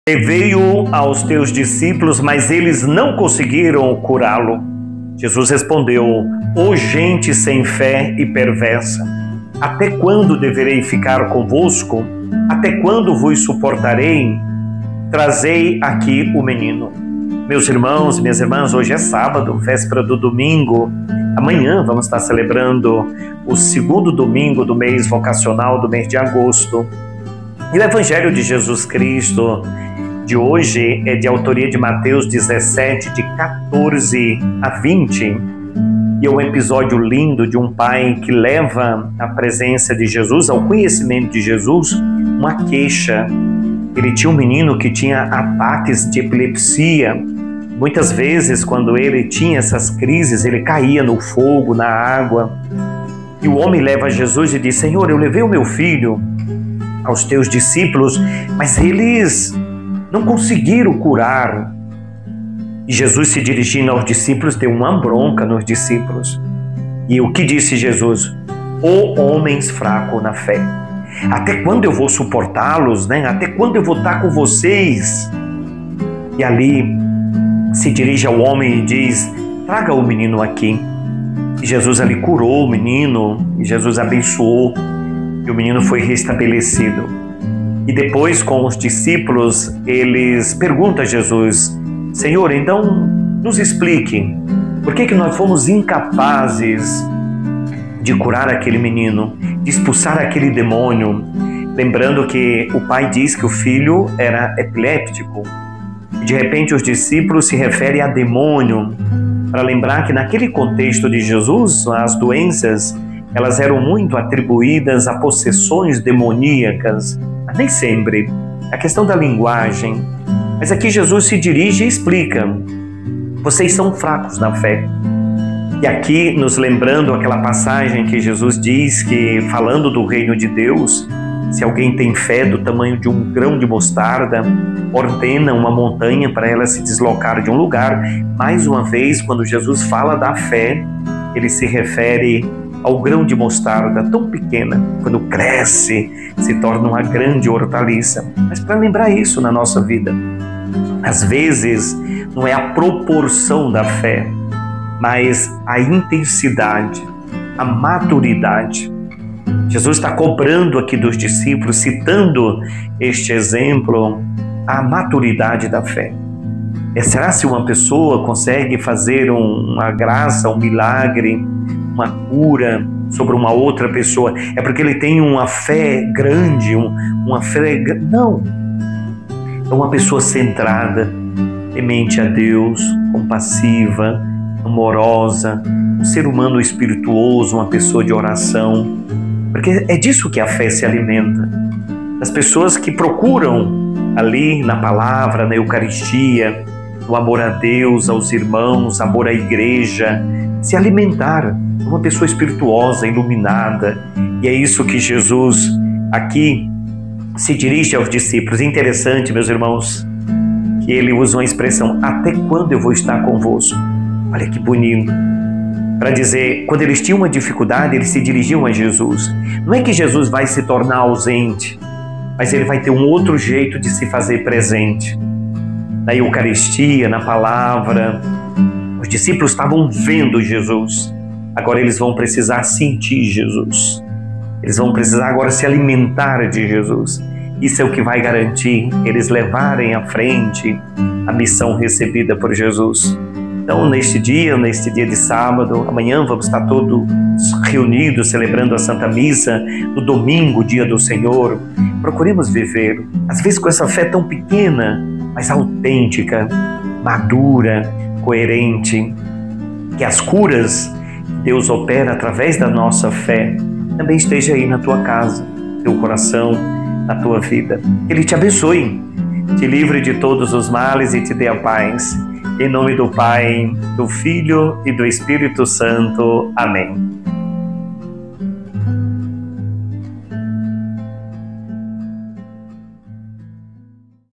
Levei-o aos teus discípulos, mas eles não conseguiram curá-lo. Jesus respondeu: ó gente sem fé e perversa, até quando deverei ficar convosco? Até quando vos suportarei? Trazei aqui o menino. Meus irmãos, minhas irmãs, hoje é sábado, véspera do domingo. Amanhã vamos estar celebrando o segundo domingo do mês vocacional, do mês de agosto. E o Evangelho de Jesus Cristo de hoje é de autoria de Mateus 17, de 14 a 20. E é um episódio lindo de um pai que leva à presença de Jesus, ao conhecimento de Jesus, uma queixa. Ele tinha um menino que tinha ataques de epilepsia. Muitas vezes, quando ele tinha essas crises, ele caía no fogo, na água. E o homem leva a Jesus e diz: Senhor, eu levei o meu filho aos teus discípulos, mas eles não conseguiram curar. E Jesus, se dirigindo aos discípulos, deu uma bronca nos discípulos. E o que disse Jesus? Ó homens fracos na fé, até quando eu vou suportá-los, né? Até quando eu vou estar com vocês? E ali se dirige ao homem e diz: traga o menino aqui. E Jesus ali curou o menino, e Jesus abençoou, e o menino foi restabelecido. E depois, com os discípulos, eles perguntam a Jesus: Senhor, então nos explique, por que nós fomos incapazes de curar aquele menino, de expulsar aquele demônio? Lembrando que o pai diz que o filho era epiléptico. E de repente os discípulos se referem a demônio, para lembrar que naquele contexto de Jesus, as doenças, elas eram muito atribuídas a possessões demoníacas. Mas nem sempre. A questão da linguagem. Mas aqui Jesus se dirige e explica: vocês são fracos na fé. E aqui nos lembrando aquela passagem que Jesus diz que, falando do reino de Deus, se alguém tem fé do tamanho de um grão de mostarda, ordena uma montanha para ela se deslocar de um lugar. Mais uma vez, quando Jesus fala da fé, ele se refere ao grão de mostarda tão pequena, quando cresce, se torna uma grande hortaliça. Mas para lembrar isso na nossa vida, às vezes não é a proporção da fé, mas a intensidade, a maturidade. Jesus está cobrando aqui dos discípulos, citando este exemplo, a maturidade da fé. Será se uma pessoa consegue fazer uma graça, um milagre, uma cura sobre uma outra pessoa, é porque ele tem uma fé grande, uma fé... Não. É uma pessoa centrada, temente a Deus, compassiva, amorosa, um ser humano espirituoso, uma pessoa de oração. Porque é disso que a fé se alimenta. As pessoas que procuram ali na palavra, na Eucaristia, no amor a Deus, aos irmãos, amor à igreja, se alimentar de uma pessoa espirituosa, iluminada. E é isso que Jesus aqui se dirige aos discípulos. Interessante, meus irmãos, que ele usa uma expressão: até quando eu vou estar convosco? Olha que bonito. Para dizer, quando eles tinham uma dificuldade, eles se dirigiam a Jesus. Não é que Jesus vai se tornar ausente, mas ele vai ter um outro jeito de se fazer presente. Na Eucaristia, na palavra, os discípulos estavam vendo Jesus. Agora eles vão precisar sentir Jesus. Eles vão precisar agora se alimentar de Jesus. Isso é o que vai garantir eles levarem à frente a missão recebida por Jesus. Então, neste dia de sábado, amanhã vamos estar todos reunidos celebrando a Santa Missa, no domingo, dia do Senhor. Procuremos viver, às vezes com essa fé tão pequena, mas autêntica, madura, coerente. Que as curas que Deus opera através da nossa fé também esteja aí na tua casa, no teu coração, na tua vida. Que Ele te abençoe, te livre de todos os males e te dê a paz. Em nome do Pai, do Filho e do Espírito Santo. Amém.